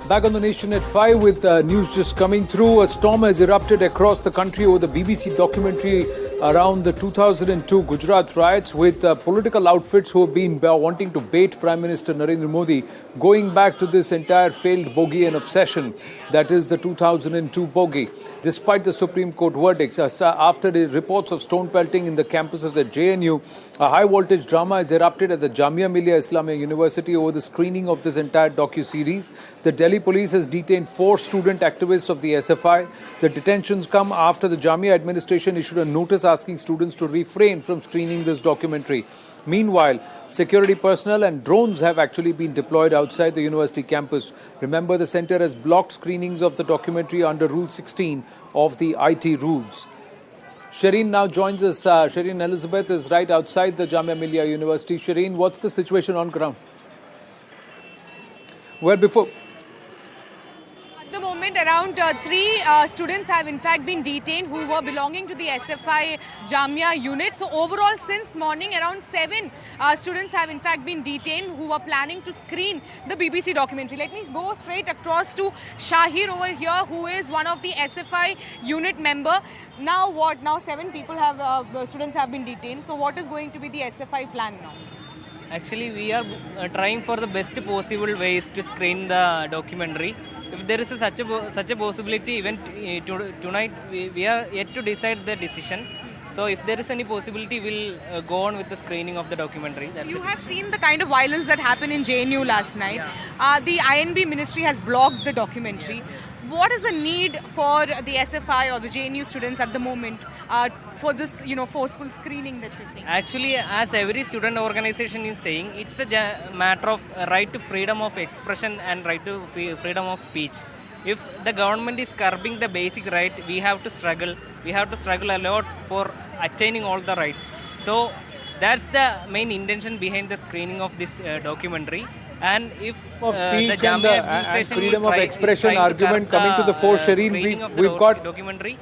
Back on the nation at 5 with news just coming through. A storm has erupted across the country over the BBC documentary around the 2002 Gujarat riots, with political outfits who have been wanting to bait Prime Minister Narendra Modi, going back to this entire failed Bogian obsession, that is the 2002 Bogie. Despite the Supreme Court verdicts, after the reports of stone pelting in the campuses at JNU, a high-voltage drama has erupted at the Jamia Millia Islamia University over the screening of this entire docu-series. The Delhi police has detained 4 student activists of the SFI. The detentions come after the Jamia administration issued a notice asking students to refrain from screening this documentary. Meanwhile, security personnel and drones have actually been deployed outside the university campus. Remember, the centre has blocked screenings of the documentary under Rule 16 of the IT rules. Shireen now joins us. Shireen Elizabeth is right outside the Jamia Millia University. Shireen, what's the situation on ground? Well, before... At the moment, around 3 students have in fact been detained who were belonging to the SFI Jamia unit. So overall, since morning, around 7 students have in fact been detained who were planning to screen the BBC documentary. Let me go straight across to Shahir over here, who is one of the SFI unit member. Now what? Now 7 people have students have been detained. So what is going to be the SFI plan now? Actually, we are trying for the best possible ways to screen the documentary. If there is such a possibility, even tonight we are yet to decide the decision. So if there is any possibility, we'll go on with the screening of the documentary. That's You have seen the kind of violence that happened in JNU last night. The INB ministry has blocked the documentary. What is the need for the SFI or the JNU students at the moment for this, forceful screening that you're seeing? Actually, as every student organization is saying, it's a matter of right to freedom of expression and right to freedom of speech. If the government is curbing the basic right, we have to struggle. We have to struggle a lot for attaining all the rights. So that's the main intention behind the screening of this documentary. And if of speech the Jamia administration and freedom of expression argument coming to the fore, Shireen, we've got documentary,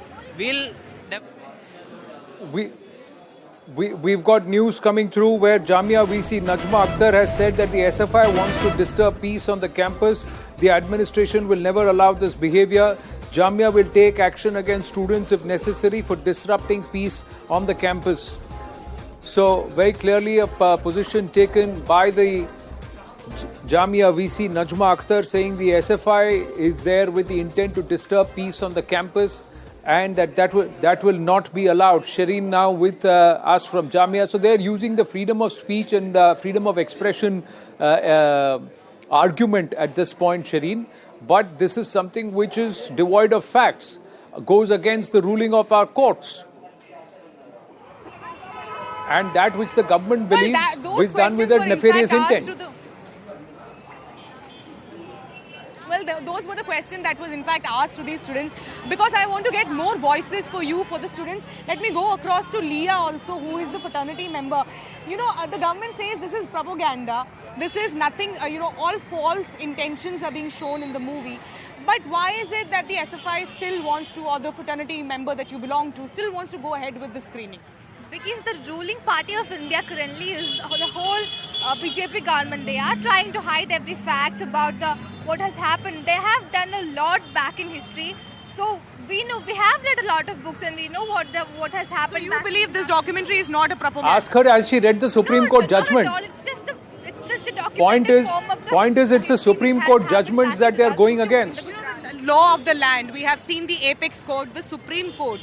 we've got news coming through where Jamia VC Najma Akhtar has said that the SFI wants to disturb peace on the campus. The administration will never allow this behavior. Jamia will take action against students if necessary for disrupting peace on the campus. So very clearly a position taken by the Jamia VC Najma Akhtar, saying the SFI is there with the intent to disturb peace on the campus, and that will not be allowed. Shireen now with us from Jamia. So they're using the freedom of speech and freedom of expression argument at this point, Shireen. But this is something which is devoid of facts, goes against the ruling of our courts. And that which the government believes is done with a nefarious intent. Well, those were the questions that was in fact asked to these students, because I want to get more voices for you, for the students. Let me go across to Leah also, who is the fraternity member. The government says this is propaganda. This is nothing, all false intentions are being shown in the movie. But why is it that the SFI still wants to, or the fraternity member that you belong to, still wants to go ahead with the screening? Because the ruling party of India currently is the whole BJP government. They are trying to hide every fact about what has happened. They have done a lot back in history. So we know, we have read a lot of books and we know what has happened. So you believe this documentary is not a propaganda? Ask her, has she read the Supreme Court judgment? Not at all. It's just a documentary form of the Point is it's the Supreme Court judgments that they are going against. Law of the land. We have seen the apex court, the Supreme Court.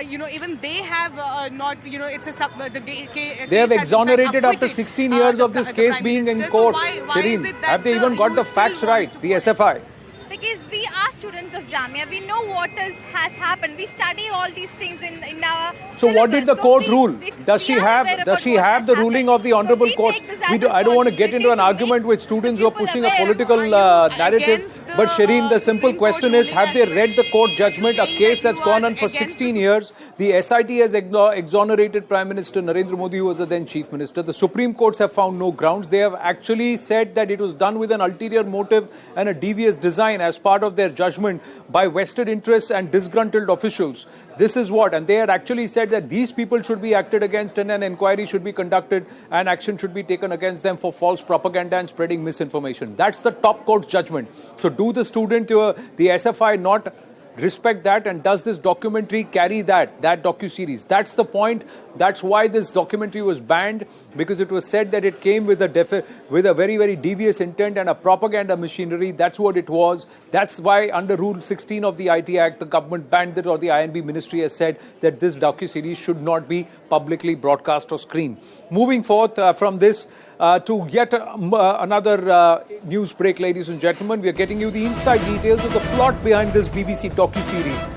Even they have not. They have exonerated after 16 years of this case being in court. Shireen, have they even got the facts right? The SFI. Because we are students of Jamia, we know what has happened. We study all these things in our So syllabus. what did the court rule? Does she have the ruling of the honourable court? I don't want to get into an argument with students who are pushing a political narrative. But Shireen, the simple question is, have they read the court judgment? A case that's gone on for 16 years. The SIT has exonerated Prime Minister Narendra Modi, who was the then Chief Minister. The Supreme Courts have found no grounds. They have actually said that it was done with an ulterior motive and a devious design as part of their judgment. judgment by vested interests and disgruntled officials. This is what, and they had actually said that these people should be acted against and an inquiry should be conducted and action should be taken against them for false propaganda and spreading misinformation. That's the top court's judgment. So do the student, the SFI not respect that, and does this documentary carry that docu-series? That's the point. That's why this documentary was banned, because it was said that it came with a very, very devious intent and a propaganda machinery. That's what it was. That's why under Rule 16 of the IT Act, the government banned it, or the INB ministry has said that this docu-series should not be publicly broadcast or screened. Moving forth from this, to yet another news break, ladies and gentlemen. We are getting you the inside details of the plot behind this BBC docu-series.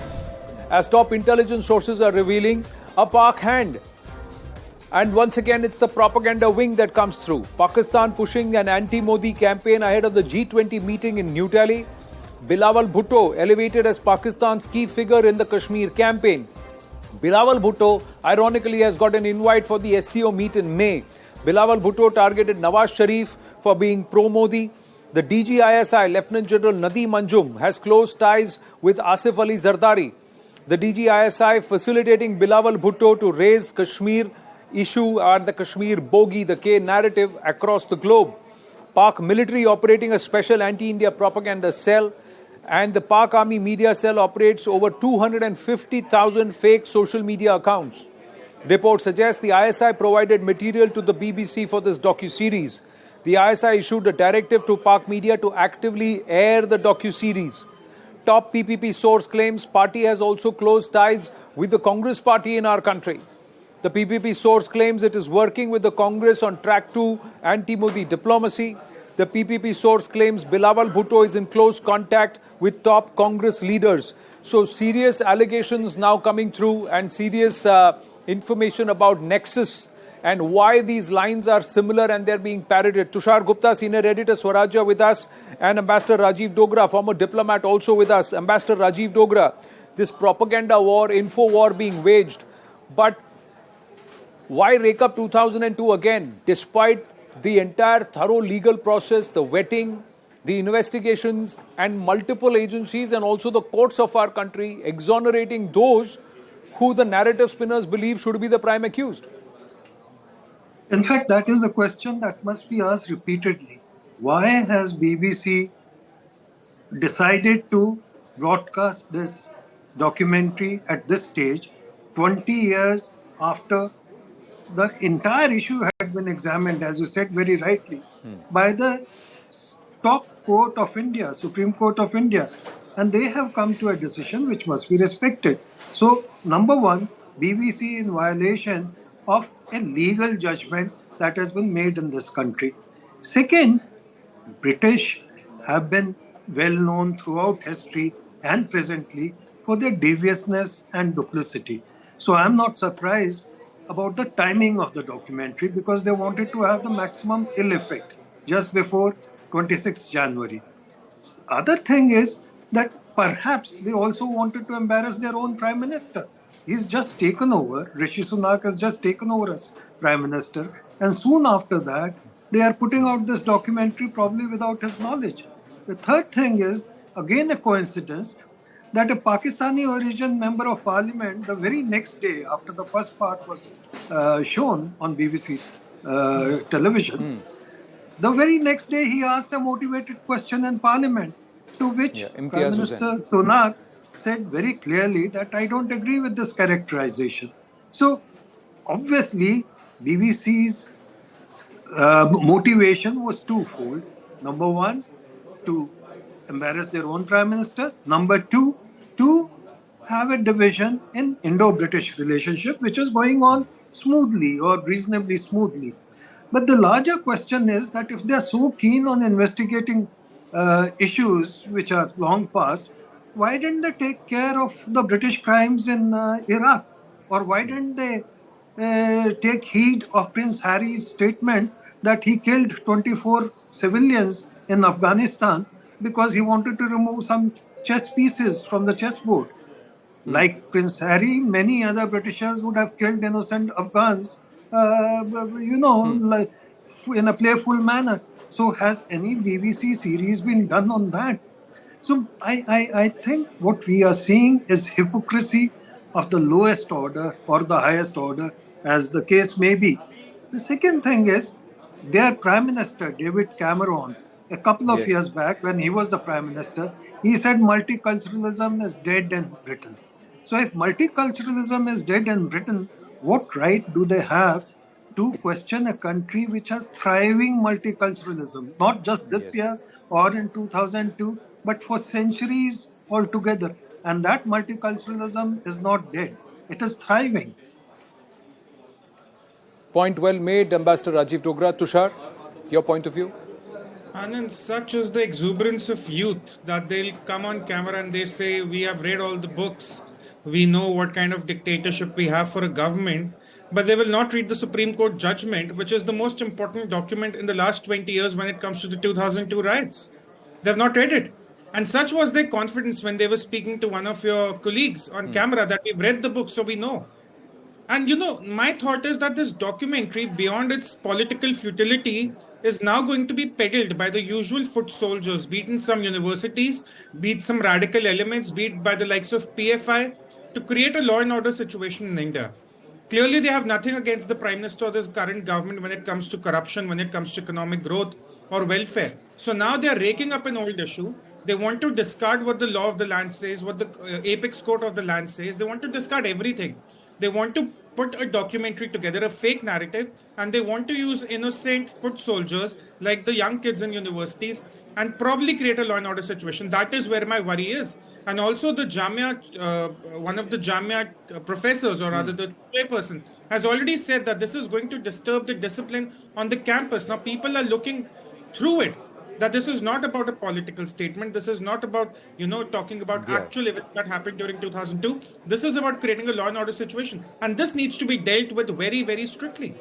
As top intelligence sources are revealing, a Pak hand. And once again, it's the propaganda wing that comes through. Pakistan pushing an anti-Modi campaign ahead of the G20 meeting in New Delhi. Bilawal Bhutto elevated as Pakistan's key figure in the Kashmir campaign. Bilawal Bhutto, ironically, has got an invite for the SCO meet in May. Bilawal Bhutto targeted Nawaz Sharif for being pro-Modi. The DGISI, Lieutenant General Nadeem Anjum, has close ties with Asif Ali Zardari. The DGISI facilitating Bilawal Bhutto to raise Kashmir issue and the Kashmir bogey, the K narrative across the globe. Pak military operating a special anti-India propaganda cell, and the Pak Army media cell operates over 250,000 fake social media accounts. Report suggests the ISI provided material to the BBC for this docu-series. The ISI issued a directive to Pak media to actively air the docu-series. Top PPP source claims party has also close ties with the Congress party in our country. The PPP source claims it is working with the Congress on track 2 anti-Modi diplomacy. The PPP source claims Bilawal Bhutto is in close contact with top Congress leaders. So serious allegations now coming through, and serious information about nexus and why these lines are similar and they're being parroted. Tushar Gupta, senior editor, Swarajya, with us, and Ambassador Rajiv Dogra, former diplomat, also with us. Ambassador Rajiv Dogra, this propaganda war, info war being waged, but why rake up 2002 again, despite the entire thorough legal process, the vetting, the investigations, and multiple agencies and also the courts of our country exonerating those who the narrative spinners believe should be the prime accused? In fact, that is the question that must be asked repeatedly. Why has BBC decided to broadcast this documentary at this stage, 20 years after the entire issue had been examined, as you said very rightly, by the top court of India, Supreme Court of India, and they have come to a decision which must be respected. So, number one, BBC in violation of a legal judgment that has been made in this country. Second, British have been well known throughout history and presently for their deviousness and duplicity. So I'm not surprised about the timing of the documentary, because they wanted to have the maximum ill effect just before 26th January. Other thing is that perhaps they also wanted to embarrass their own Prime Minister. He's just taken over, Rishi Sunak has just taken over as Prime Minister, and soon after that, they are putting out this documentary probably without his knowledge. The third thing is, again a coincidence, that a Pakistani origin member of parliament, the very next day after the first part was shown on BBC television, the very next day he asked a motivated question in parliament, to which Prime Minister Sunak said very clearly that I don't agree with this characterization. So obviously BBC's motivation was twofold. Number one, to embarrass their own Prime Minister. Number two, to have a division in Indo-British relationship, which is going on smoothly or reasonably smoothly. But the larger question is that if they are so keen on investigating issues which are long past, why didn't they take care of the British crimes in Iraq? Or why didn't they take heed of Prince Harry's statement that he killed 24 civilians in Afghanistan because he wanted to remove some chess pieces from the chessboard? Like Prince Harry, many other Britishers would have killed innocent Afghans, like in a playful manner. So has any BBC series been done on that? So I think what we are seeing is hypocrisy of the lowest order or the highest order, as the case may be. The second thing is their Prime Minister, David Cameron, a couple of Yes. years back when he was the Prime Minister, he said multiculturalism is dead in Britain. So if multiculturalism is dead in Britain, what right do they have to question a country which has thriving multiculturalism, not just this Yes. year or in 2002, but for centuries altogether? And that multiculturalism is not dead, it is thriving. Point well made, Ambassador Rajiv Dogra. Tushar, your point of view? And such is the exuberance of youth that they'll come on camera and they say, we have read all the books, we know what kind of dictatorship we have for a government, but they will not read the Supreme Court judgment, which is the most important document in the last 20 years when it comes to the 2002 riots. They've not read it. And such was their confidence when they were speaking to one of your colleagues on camera that we've read the book, so we know. And my thought is that this documentary, beyond its political futility, is now going to be peddled by the usual foot soldiers, be it in some universities, be it some radical elements, be it by the likes of PFI, to create a law and order situation in India. Clearly, they have nothing against the Prime Minister or this current government when it comes to corruption, when it comes to economic growth or welfare. So now they are raking up an old issue. They want to discard what the law of the land says, what the apex court of the land says. They want to discard everything. They want to put a documentary together, a fake narrative, and they want to use innocent foot soldiers like the young kids in universities and probably create a law and order situation. That is where my worry is. And also the Jamia, one of the Jamia professors, or rather the chairperson, has already said that this is going to disturb the discipline on the campus. Now people are looking through it, that this is not about a political statement. This is not about, talking about actual events that happened during 2002. This is about creating a law and order situation. And this needs to be dealt with very, very strictly.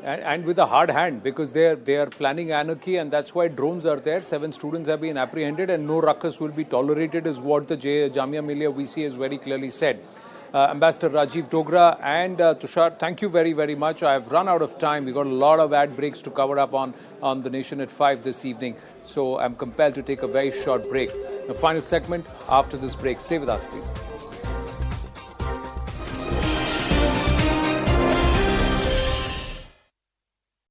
And with a hard hand, because they are planning anarchy, and that's why drones are there. 7 students have been apprehended, and no ruckus will be tolerated, is what the Jamia Millia VC has very clearly said. Ambassador Rajiv Dogra and Tushar, thank you very, very much. I have run out of time. We've got a lot of ad breaks to cover up on The Nation at 5 this evening. So I'm compelled to take a very short break. The final segment after this break. Stay with us, please.